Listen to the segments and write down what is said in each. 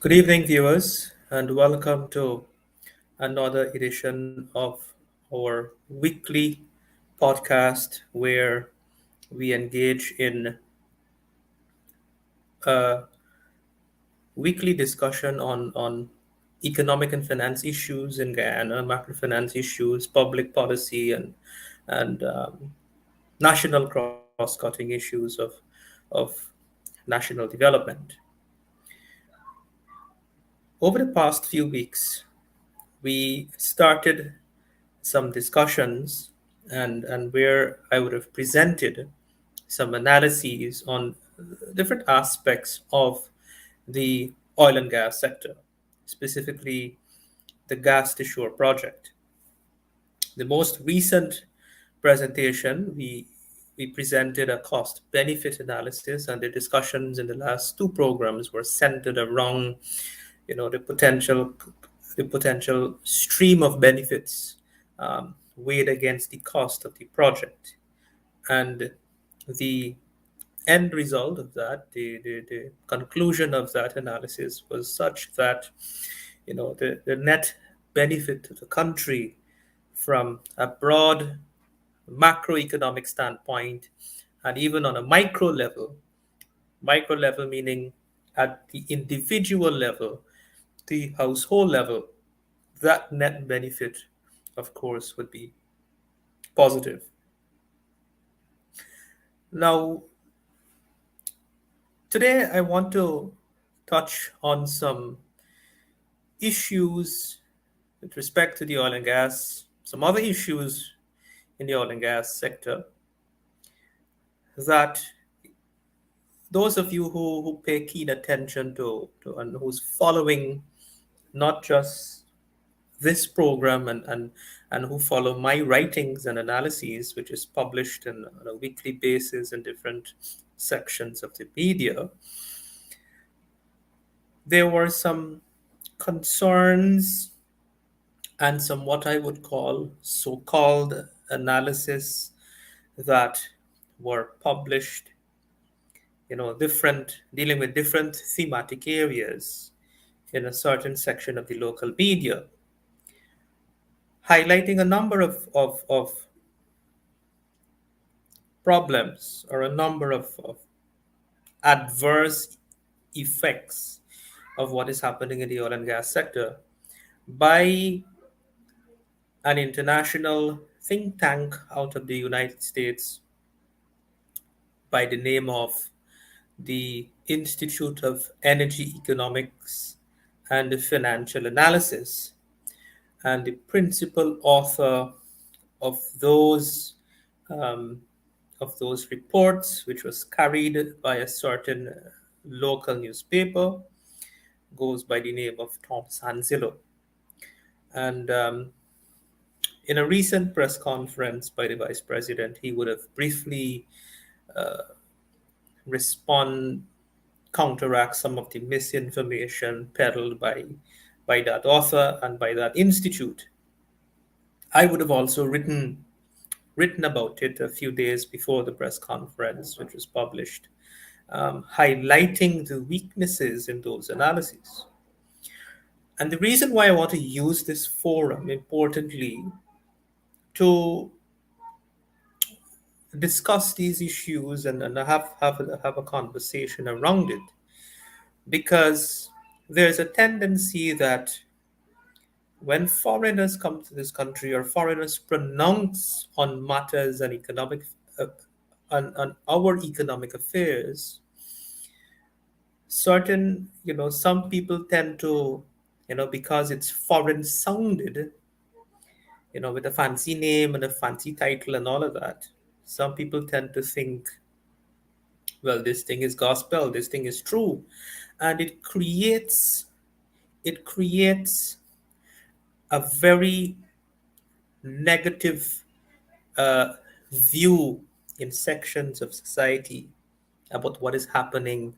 Good evening, viewers, and welcome to another edition of our weekly podcast where we engage in a weekly discussion on economic and finance issues in Guyana, macrofinance issues, public policy, and national cross-cutting issues of national development. Over the past few weeks, we started some discussions and where I would have presented some analyses on different aspects of the oil and gas sector, specifically the gas to shore project. The most recent presentation, we presented a cost benefit analysis, and the discussions in the last two programs were centered around the potential stream of benefits weighed against the cost of the project. And the end result of that, the conclusion of that analysis was such that the net benefit to the country from a broad macroeconomic standpoint and even on a micro level meaning at the individual level, the household level, that net benefit, of course, would be positive. Now, today I want to touch on some issues with respect to the oil and gas, some other issues in the oil and gas sector that those of you who pay keen attention to and who's following not just this program and who follow my writings and analyses, which is published on a weekly basis in different sections of the media, there were some concerns and some what I would call so-called analysis that were published, different dealing with different thematic areas in a certain section of the local media, highlighting a number of problems or a number of adverse effects of what is happening in the oil and gas sector by an international think tank out of the United States by the name of the Institute of Energy Economics and Financial Analysis. And the principal author of those um, reports, which was carried by a certain local newspaper, goes by the name of Tom Sanzillo. And in a recent press conference by the vice president, he would have briefly uh, respond, counteract some of the misinformation peddled by that author and by that institute. I would have also written about it a few days before the press conference, which was published, highlighting the weaknesses in those analyses. And the reason why I want to use this forum, importantly, to discuss these issues and have a conversation around it, because there's a tendency that when foreigners come to this country or foreigners pronounce on matters and uh, on our economic affairs, certain some people tend to, because it's foreign sounded, with a fancy name and a fancy title and all of that, some people tend to think, well, this thing is gospel, this thing is true, and it creates a very negative uh, view in sections of society about what is happening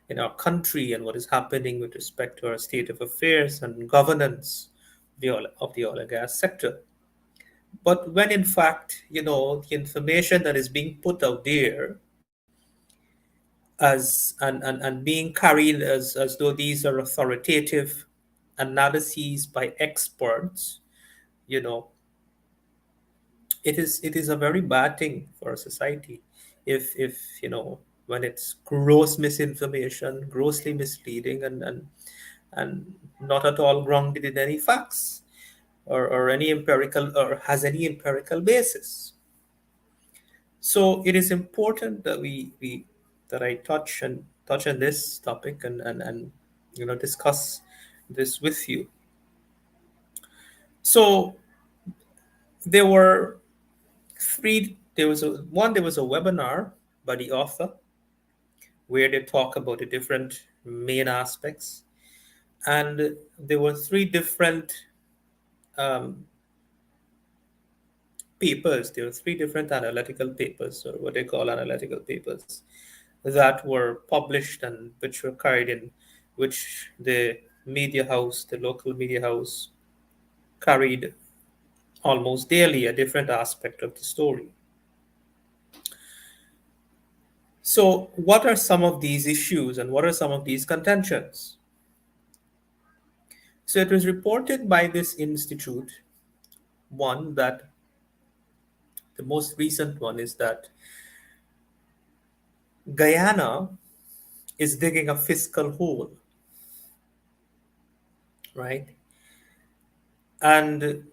in our country and what is happening with respect to our state of affairs and governance of the oil and gas sector. But when in fact, the information that is being put out there as and being carried as though these are authoritative analyses by experts, you know, it is a very bad thing for a society if when it's gross misinformation, grossly misleading, and not at all grounded in any facts, or any empirical, or has any empirical basis. So it is important that we that I touch on this topic, and discuss this with you. So there were there was a webinar by the author where they talk about the different main aspects, and there were three different um, papers. There were three different analytical papers, or what they call analytical papers, that were published and which were carried in, which the local media house, carried almost daily a different aspect of the story. So, what are some of these issues and what are some of these contentions? So, it was reported by this institute, one that the most recent one is that Guyana is digging a fiscal hole, right? And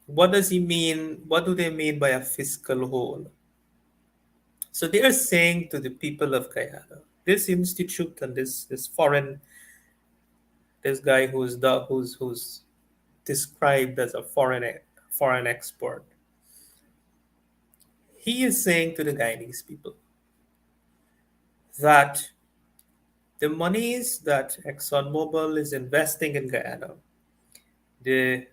what does he mean? What do they mean by a fiscal hole? So they are saying to the people of Guyana, this institute and this foreign, this guy who's described as a foreign expert, he is saying to the Guyanese people that the monies that ExxonMobil is investing in Guyana, the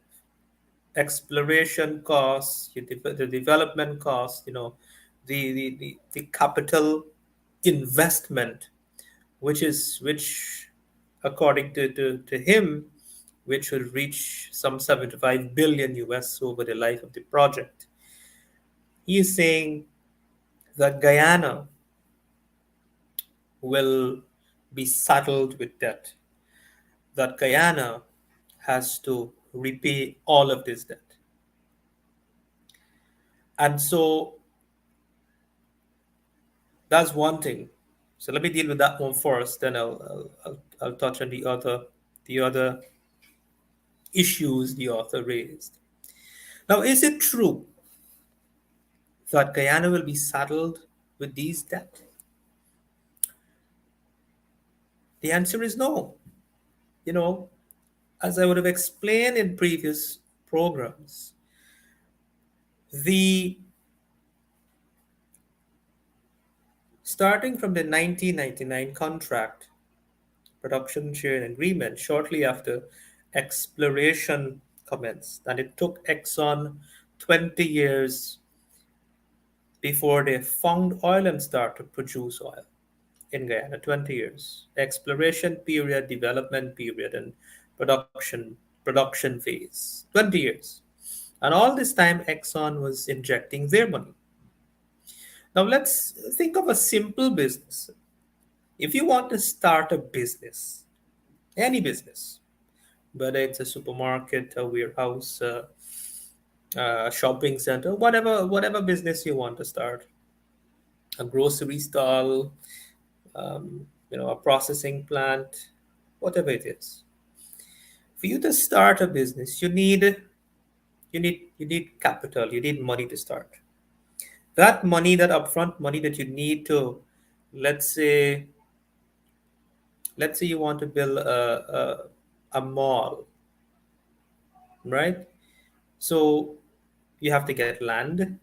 exploration costs, the development costs, the capital investment, which according to him, which will reach some 75 billion US over the life of the project. He is saying that Guyana will be saddled with debt, that Guyana has to repay all of this debt. And so that's one thing. So let me deal with that one first, then I'll touch on the other issues the author raised. Now, is it true that Guyana will be saddled with these debt? The answer is no. You know, as I would have explained in previous programs, the starting from the 1999 contract production sharing agreement, shortly after exploration commenced, and it took Exxon 20 years before they found oil and started to produce oil in Guyana. 20 years. Exploration period, development period, and production phase. 20 years. And all this time, Exxon was injecting their money. Now, let's think of a simple business. If you want to start a business, any business, whether it's a supermarket, a warehouse, a shopping center, whatever business you want to start, a grocery stall, a processing plant, whatever it is. For you to start a business, you need capital, you need money to start. That money, that upfront money that you need to, let's say, you want to build a mall, right? So you have to get land,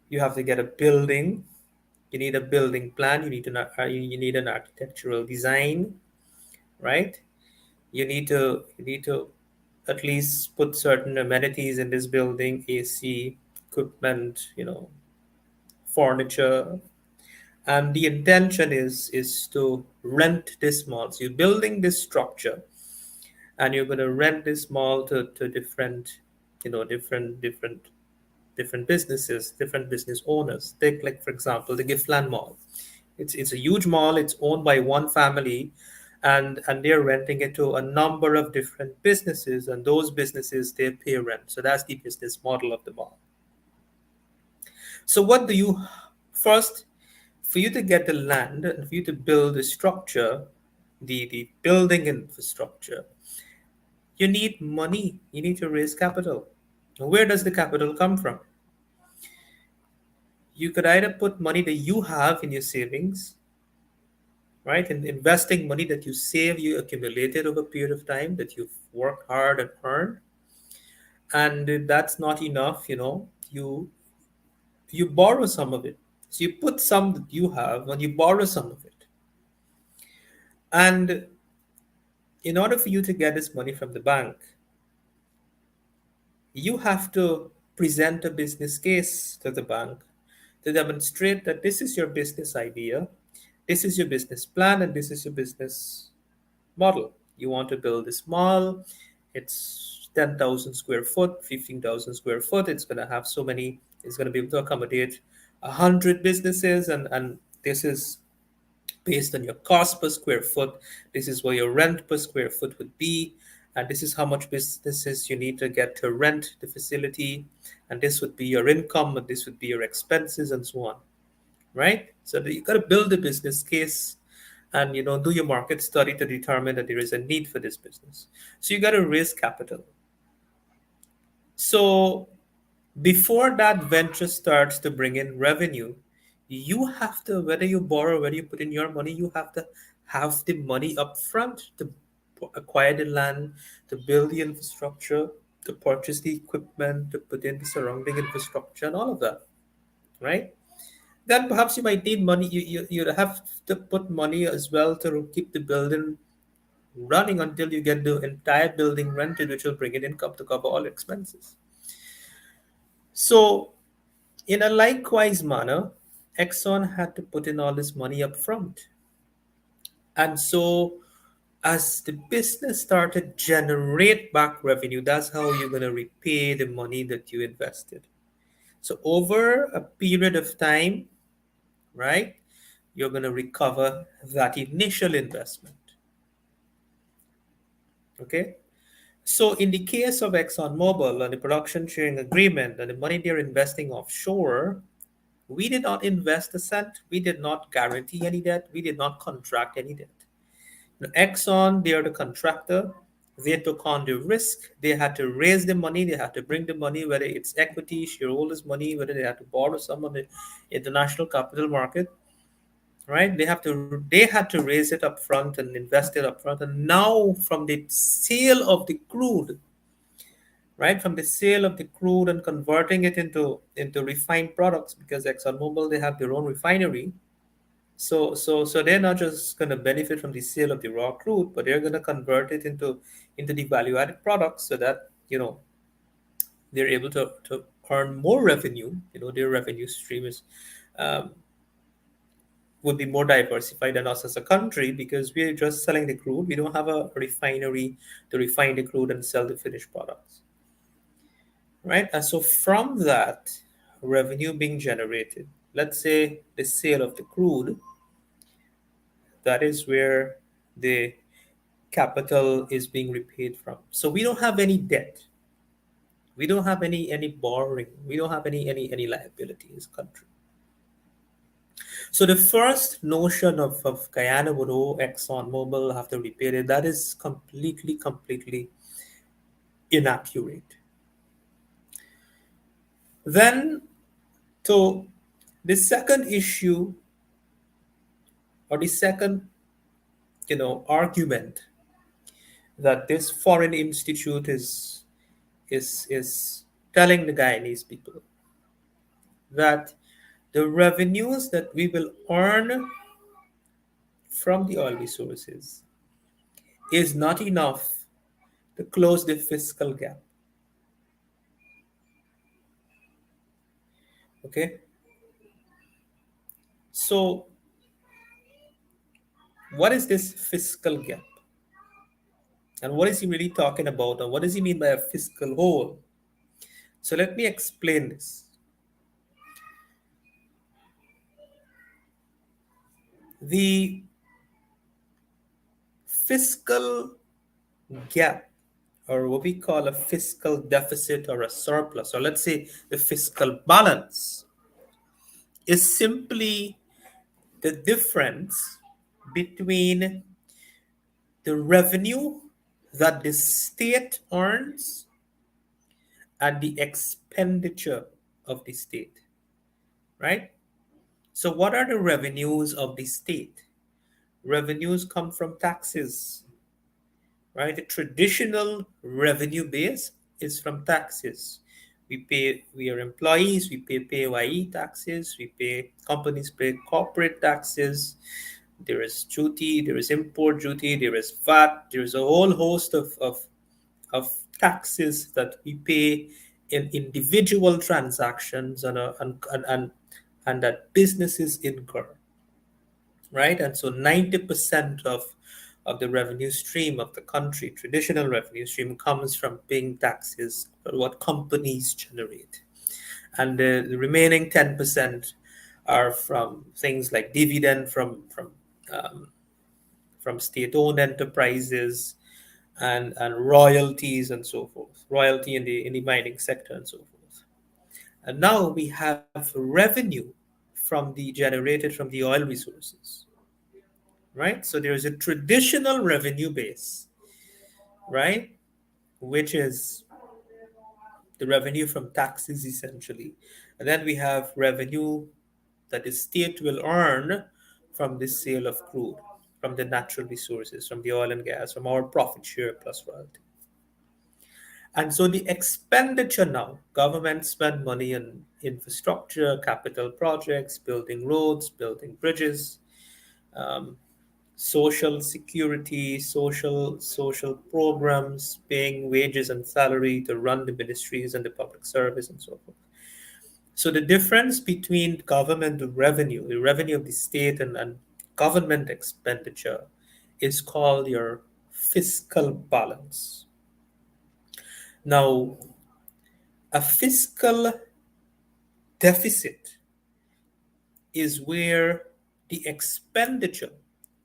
you have to get a building, you need a building plan, you need an architectural design, right? You need to at least put certain amenities in this building, AC, equipment, furniture. And the intention is to rent this mall. So you're building this structure, and you're going to rent this mall to different, different businesses, different business owners. Take, like, for example, the Giftland Mall. It's a huge mall. It's owned by one family, and they're renting it to a number of different businesses, and those businesses they pay rent. So that's the business model of the mall. So what do you first for you to get the land and for you to build the structure, the building infrastructure, you need money. You need to raise capital. Where does the capital come from? You could either put money that you have in your savings, right? And investing money that you save, you accumulated over a period of time that you've worked hard and earned. And if that's not enough, you borrow some of it. So you put some that you have and you borrow some of it. And in order for you to get this money from the bank, you have to present a business case to the bank to demonstrate that this is your business idea, this is your business plan, and this is your business model. You want to build this mall, it's 10,000 square foot, 15,000 square foot, it's going to have so many, it's going to be able to accommodate 100 businesses, and this is based on your cost per square foot. This is what your rent per square foot would be. And this is how much businesses you need to get to rent the facility. And this would be your income, and this would be your expenses, and so on. Right? So you got to build a business case and do your market study to determine that there is a need for this business. So you got to raise capital. So before that venture starts to bring in revenue, you have to, whether you borrow, whether you put in your money, you have to have the money up front to acquire the land, to build the infrastructure, to purchase the equipment, to put in the surrounding infrastructure and all of that, right? Then perhaps you might need money. You have to put money as well to keep the building running until you get the entire building rented, which will bring in income to cover all expenses. So in a likewise manner, Exxon had to put in all this money up front. And so as the business started generate back revenue, that's how you're going to repay the money that you invested. So over a period of time, right, you're going to recover that initial investment. Okay? So in the case of ExxonMobil and the production sharing agreement and the money they're investing offshore, we did not invest a cent. We did not guarantee any debt. We did not contract any debt. Now, Exxon, they are the contractor. They took on the risk. They had to raise the money. They had to bring the money, whether it's equity, shareholders' money, whether they had to borrow some on the international capital market, right? They had to raise it up front and invest it up front. And now from the sale of the crude, right? From the sale of the crude and converting it into refined products, because ExxonMobil they have their own refinery. So they're not just going to benefit from the sale of the raw crude, but they're going to convert it into the value added products so that they're able to earn more revenue. Their revenue stream is um, would be more diversified than us as a country because we're just selling the crude. We don't have a refinery to refine the crude and sell the finished products, right? And so from that revenue being generated, let's say the sale of the crude, that is where the capital is being repaid from. So we don't have any debt. We don't have any borrowing. We don't have any liability in this country. So the first notion of Guyana would owe ExxonMobil have to repay it, that is completely inaccurate. Then to the second issue or the second argument that this foreign institute is telling the Guyanese people that the revenues that we will earn from the oil resources is not enough to close the fiscal gap. Okay? So, what is this fiscal gap? And what is he really talking about? And what does he mean by a fiscal hole? So, let me explain this. The fiscal gap, or what we call a fiscal deficit or a surplus, or let's say the fiscal balance, is simply the difference between the revenue that the state earns and the expenditure of the state, right? So, what are the revenues of the state? Revenues come from taxes, right? The traditional revenue base is from taxes. We are employees, we pay PAYE taxes, we pay, companies pay corporate taxes, there is duty, there is import duty, there is VAT, there is a whole host of taxes that we pay in individual transactions and that businesses incur, right? And so 90% of the revenue stream of the country, traditional revenue stream, comes from paying taxes, what companies generate. And the remaining 10% are from things like dividend um, from state-owned enterprises and royalties and so forth, royalty in the mining sector and so forth. And now we have revenue generated from the oil resources, right? So there is a traditional revenue base, right, which is the revenue from taxes essentially. And then we have revenue that the state will earn from the sale of crude, from the natural resources, from the oil and gas, from our profit share plus royalty. And so the expenditure now, government spend money on infrastructure, capital projects, building roads, building bridges, um, social security, social programs, paying wages and salary to run the ministries and the public service and so forth. So the difference between government revenue, the revenue of the state and government expenditure, is called your fiscal balance. Now, a fiscal deficit is where the expenditure,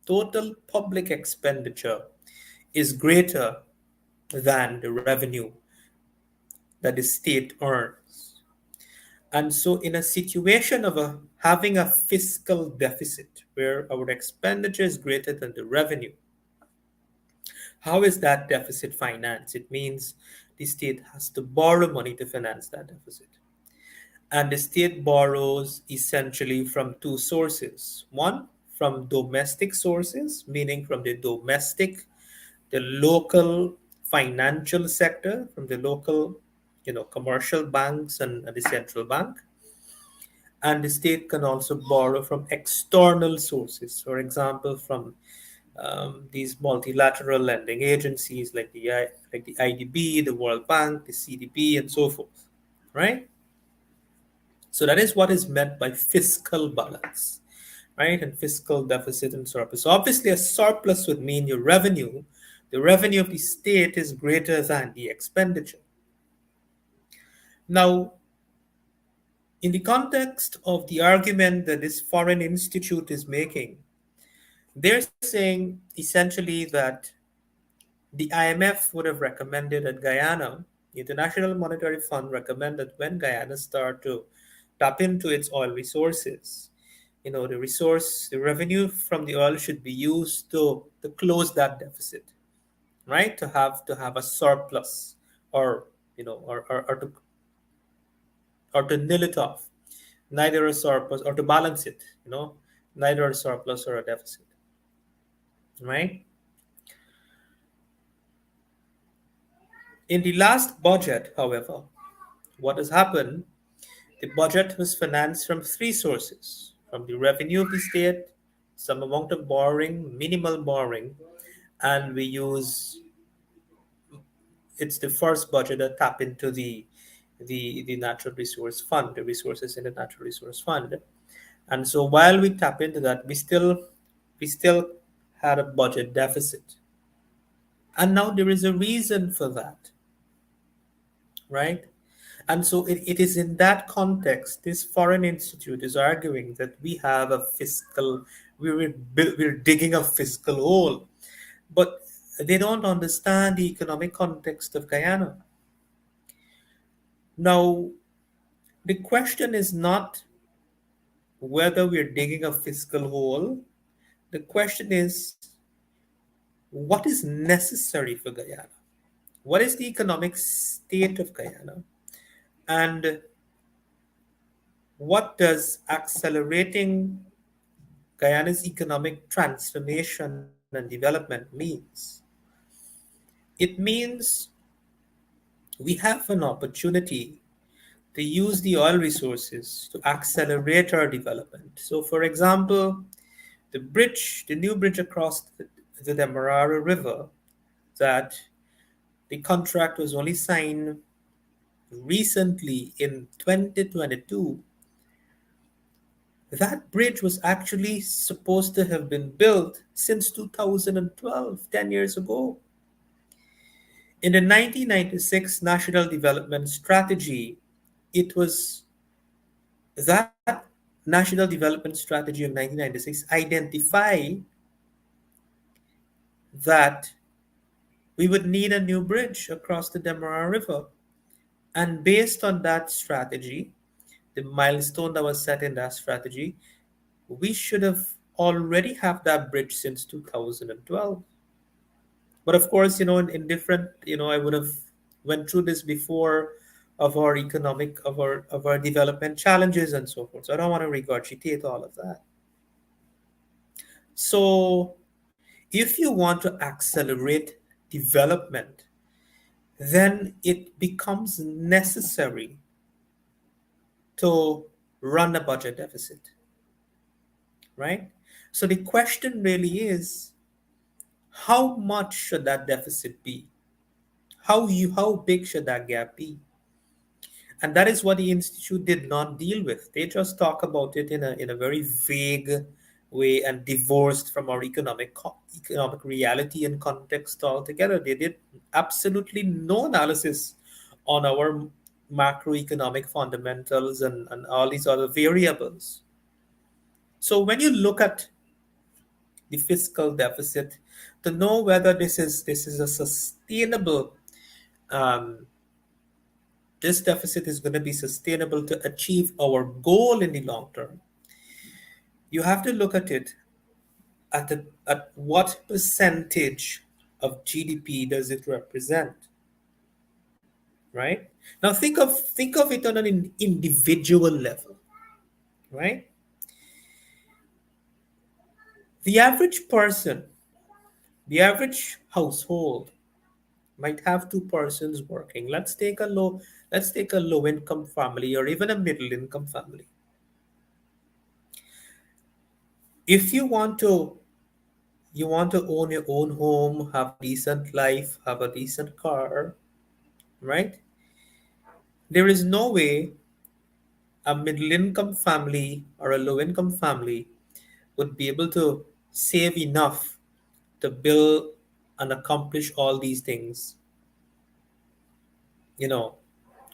total public expenditure, is greater than the revenue that the state earns. And so, in a situation of having a fiscal deficit where our expenditure is greater than the revenue, how is that deficit financed? It means the state has to borrow money to finance that deficit. And the state borrows essentially from two sources. One, from domestic sources, meaning from the local financial sector, from the local, commercial banks and the central bank. And the state can also borrow from external sources, for example, from these multilateral lending agencies like the IDB, the World Bank, the CDB, and so forth, right? So that is what is meant by fiscal balance, right? And fiscal deficit and surplus. So obviously, a surplus would mean the revenue of the state is greater than the expenditure. Now, in the context of the argument that this foreign institute is making, they're saying essentially that the IMF would have recommended that Guyana, the International Monetary Fund recommended when Guyana start to tap into its oil resources, the revenue from the oil should be used to close that deficit, right? To have a surplus, or or to nil it off, neither a surplus, or to balance it, neither a surplus or a deficit, right? In the last budget, however, what has happened, the budget was financed from three sources: from the revenue of the state, some amount of borrowing, minimal borrowing, and it's the first budget that tap into the natural resource fund, the resources in the natural resource fund. And so while we tap into that, we still had a budget deficit. And now there is a reason for that, right? And so it is in that context, this foreign institute is arguing that we have a fiscal we're digging a fiscal hole. But they don't understand the economic context of Guyana. Now, the question is not whether we're digging a fiscal hole. The question is what is necessary for Guyana? What is the economic state of Guyana? And what does accelerating Guyana's economic transformation and development means? It means we have an opportunity to use the oil resources to accelerate our development. So, for example, the new bridge across the Demerara River, that the contract was only signed recently in 2022. That bridge was actually supposed to have been built since 2012, 10 years ago. In the 1996 National Development Strategy, it was that National Development Strategy of 1996 identified that we would need a new bridge across the Demerara River. And based on that strategy, the milestone that was set in that strategy, we should have already have that bridge since 2012. But of course, in different, I would have went through this before of our economic, of our development challenges and so forth. So I don't want to regurgitate all of that. So if you want to accelerate development, then it becomes necessary to run a budget deficit, right? So the question really is, how much should that deficit be? How big should that gap be? And that is what the institute did not deal with. They just talk about it in a very vague way and divorced from our economic reality and context altogether. They did absolutely no analysis on our macroeconomic fundamentals and all these other variables. So when you look at the fiscal deficit, to know whether this is a sustainable, um, this deficit is going to be sustainable to achieve our goal in the long term, you have to look at it at what percentage of GDP does it represent, right? Now think of it on an individual level, right? The average person, the average household might have two persons working. Let's take a low income family or even a middle income family. If you want to own your own home, have a decent life, have a decent car, right? There is no way a middle income family or a low income family would be able to save enough to build and accomplish all these things, you know,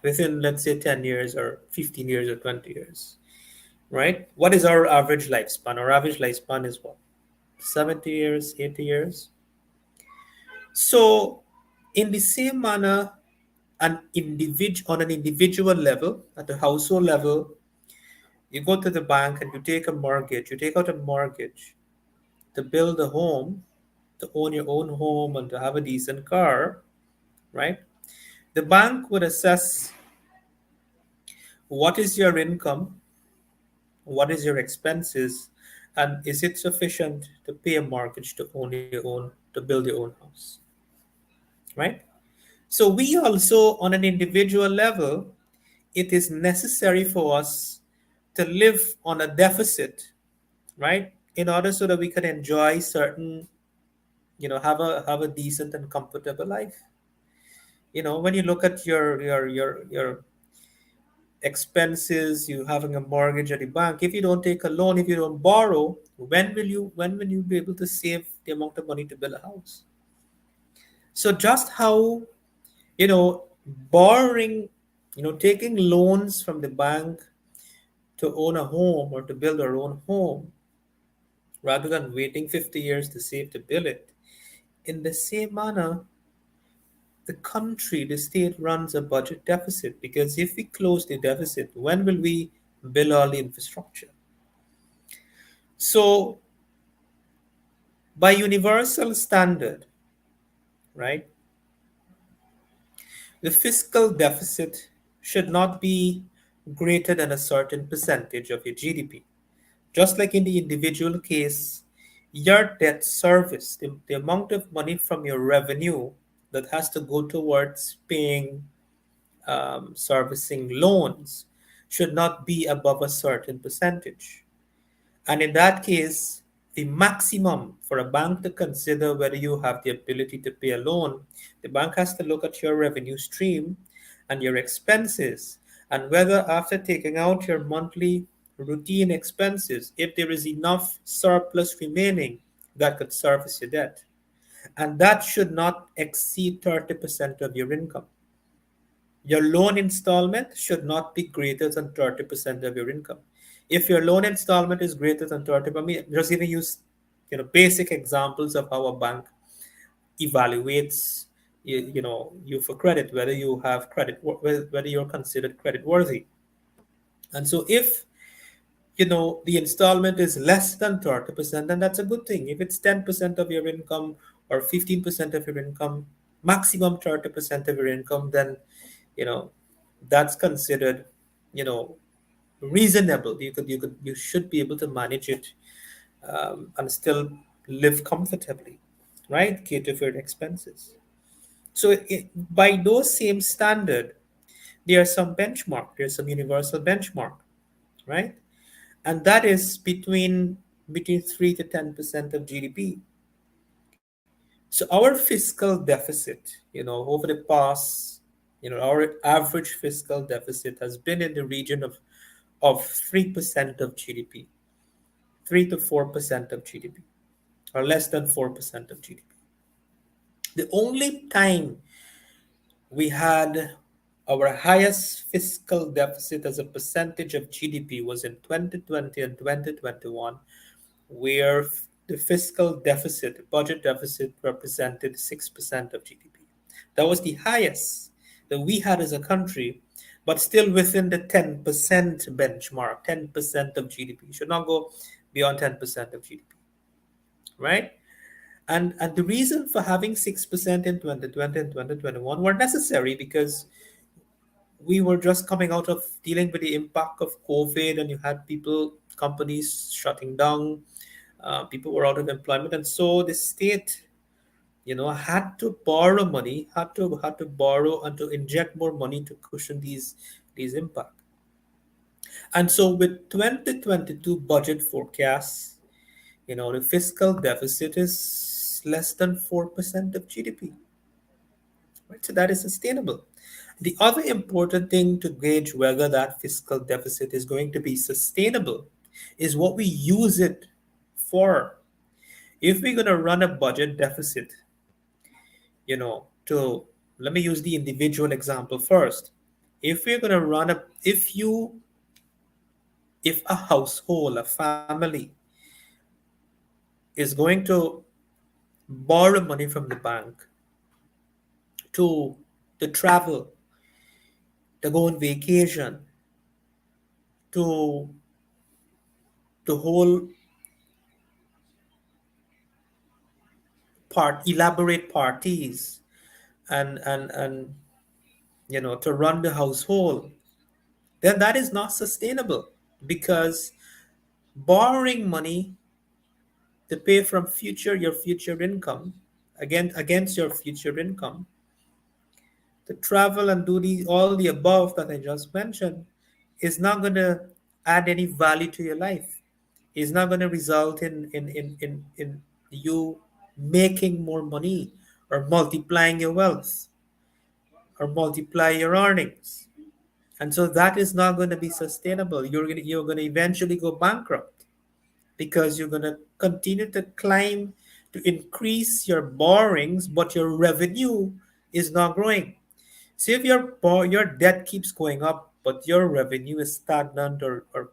within, let's say, 10 years or 15 years or 20 years, right? What is our average lifespan? Our average lifespan is what? 70 years, 80 years. So, in the same manner, on an individual level, at the household level, you go to the bank and you take a mortgage. You take out a mortgage to build a home, to own your own home, and to have a decent car, right? The bank would assess what is your income, what is your expenses, and is it sufficient to pay a mortgage to own your own, to build your own house, right? So we also, on an individual level, it is necessary for us to live on a deficit, right? In order so that we can enjoy certain, have a decent and comfortable life. When you look at your expenses, you having a mortgage at the bank, if you don't take a loan, if you don't borrow, when will you be able to save the amount of money to build a house? So just how, borrowing, taking loans from the bank to own a home or to build our own home rather than waiting 50 years to save to build it. In the same manner, the country, the state runs a budget deficit because if we close the deficit, when will we build all the infrastructure? So, by universal standard, right, the fiscal deficit should not be greater than a certain percentage of your GDP. Just like in the individual case, your debt service, the amount of money from your revenue that has to go towards paying servicing loans should not be above a certain percentage. And in that case, the maximum for a bank to consider whether you have the ability to pay a loan, the bank has to look at your revenue stream and your expenses, and whether after taking out your monthly routine expenses, if there is enough surplus remaining that could service your debt. And that should not exceed 30% of your income. Your loan installment should not be greater than 30% of your income. If your loan installment is greater than 30, I mean, just even use basic examples of how a bank evaluates you for credit, whether you have credit, whether you're considered credit worthy. And so if the installment is less than 30%, then that's a good thing. If it's 10% of your income or 15% of your income, maximum 30% of your income, then you know that's considered you know reasonable. You should be able to manage it, and still live comfortably, right? Cater for your expenses. So by those same standard, there's some universal benchmark, right? And that is between 3 to 10% of GDP. So our fiscal deficit, over the past, our average fiscal deficit has been in the region of 3% of GDP, 3 to 4% of GDP, or less than 4% of GDP. The only time we had our highest fiscal deficit as a percentage of GDP was in 2020 and 2021, where the fiscal deficit, the budget deficit, represented 6% of GDP. That was the highest that we had as a country, but still within the 10% benchmark, 10% of GDP. You should not go beyond 10% of GDP, right? And the reason for having 6% in 2020 and 2021 were necessary because we were just coming out of dealing with the impact of COVID, and you had companies shutting down, people were out of employment, and so the state, had to borrow money, had to borrow and to inject more money to cushion these impact. And so with 2022 budget forecasts, the fiscal deficit is less than 4% of GDP, right? So that is sustainable. The other important thing to gauge whether that fiscal deficit is going to be sustainable is what we use it for. If we're going to run a budget deficit, to let me use the individual example first. If we're going to run a if a household, a family is going to borrow money from the bank to travel, to go on vacation, to hold elaborate parties, and to run the household, then that is not sustainable, because borrowing money to pay from your future income, against your future income, to travel and do all the above that I just mentioned, is not going to add any value to your life. Is not going to result in you making more money, or multiplying your wealth, or multiply your earnings. And so that is not going to be sustainable. You're going to eventually go bankrupt, because you're going to continue to climb, to increase your borrowings, but your revenue is not growing. See, if your debt keeps going up, but your revenue is stagnant, or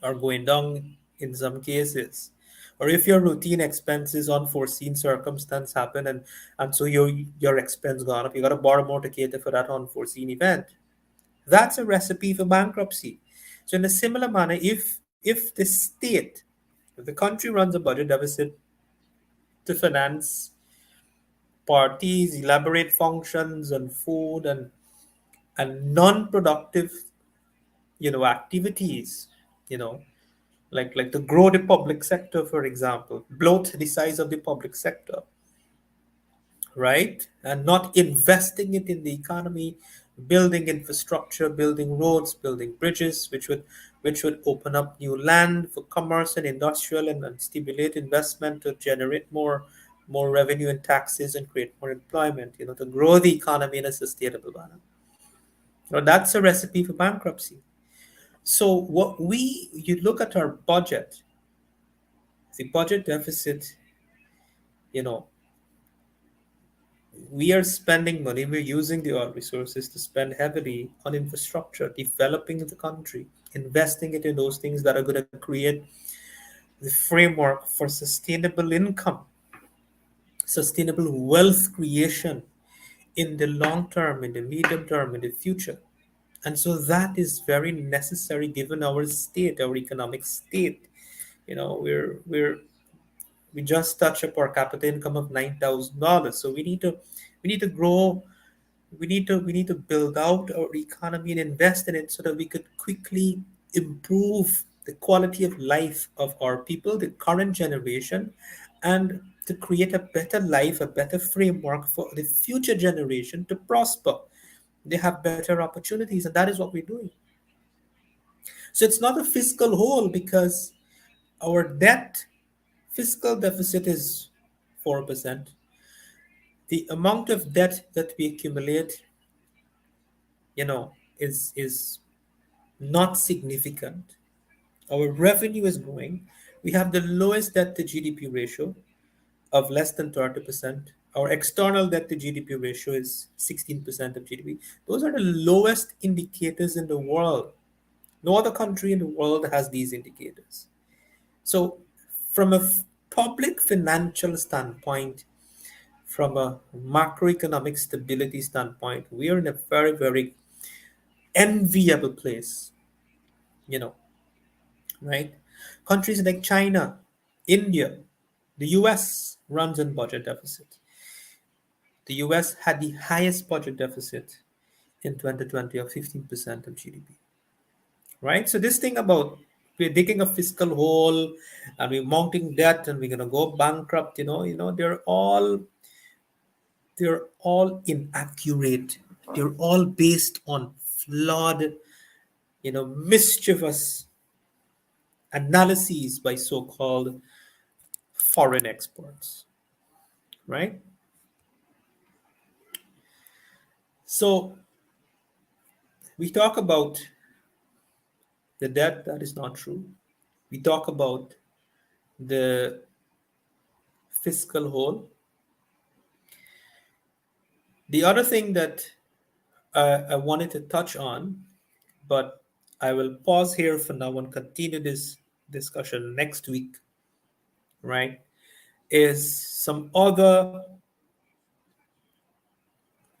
going down, in some cases. Or if your routine expenses, unforeseen circumstance happen, and so your expense gone up, you got to borrow more to cater for that unforeseen event. That's a recipe for bankruptcy. So in a similar manner, if the state, if the country runs a budget deficit to finance parties, elaborate functions and food and non-productive, activities, you know, like to grow the public sector, for example, bloat the size of the public sector, right? And not investing it in the economy, building infrastructure, building roads, building bridges, which would open up new land for commerce and industrial, and stimulate investment to generate more revenue and taxes and create more employment, to grow the economy in a sustainable manner. That's a recipe for bankruptcy. So you look at our budget, the budget deficit, you know, we are spending money, we're using the oil resources to spend heavily on infrastructure, developing the country, investing it in those things that are going to create the framework for sustainable income, sustainable wealth creation in the long term, in the medium term, in the future. And so that is very necessary given our state, our economic state. We just touched a per capita income of $9,000. So we need to grow. We need to build out our economy and invest in it so that we could quickly improve the quality of life of our people, the current generation, and to create a better life, a better framework for the future generation to prosper. They have better opportunities, and that is what we're doing. So it's not a fiscal hole because our debt fiscal deficit is 4%. The amount of debt that we accumulate, is not significant. Our revenue is growing. We have the lowest debt to GDP ratio of less than 30%. Our external debt to GDP ratio is 16% of GDP. Those are the lowest indicators in the world. No other country in the world has these indicators. So, from a public financial standpoint, from a macroeconomic stability standpoint, we are in a very, very enviable place, you know, right? Countries like China, India, the US runs in budget deficit. The US had the highest budget deficit in 2020 of 15% of GDP, right? So this thing about we're digging a fiscal hole and we're mounting debt and we're going to go bankrupt, they're all inaccurate. They're all based on flawed, mischievous analyses by so-called foreign experts, right? So we talk about the debt that is not true. We talk about the fiscal hole. The other thing that I wanted to touch on, but I will pause here for now and continue this discussion next week, right? Is some other,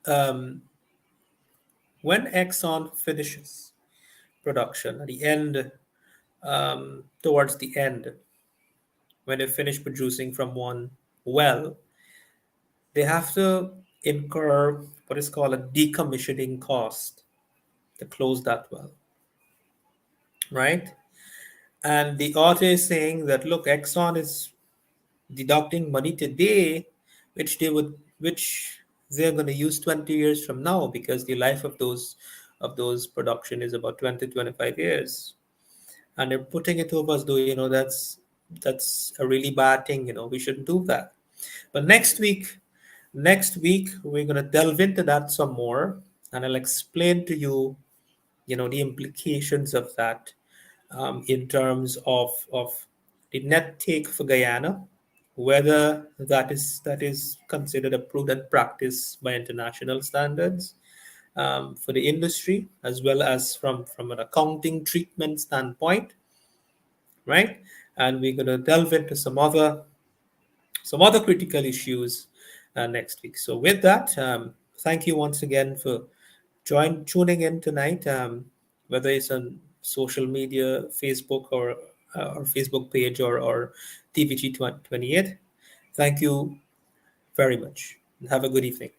um, when Exxon finishes production at the end, towards the end, when they finish producing from one well, they have to incur what is called a decommissioning cost to close that well, right? And the author is saying that look, Exxon is deducting money today, which they're going to use 20 years from now because the life of those production is about 20-25 years, and they're putting it over as though that's a really bad thing. We shouldn't do that. But next week we're going to delve into that some more, and I'll explain to you the implications of that, in terms of the net take for Guyana, whether that is considered a prudent practice by international standards, for the industry, as well as from an accounting treatment standpoint, right? and we're going to delve into some other critical issues next week. So with that, thank you once again for tuning in tonight. Whether it's on social media, Facebook or Facebook page or TVG 28. Thank you very much. Have a good evening.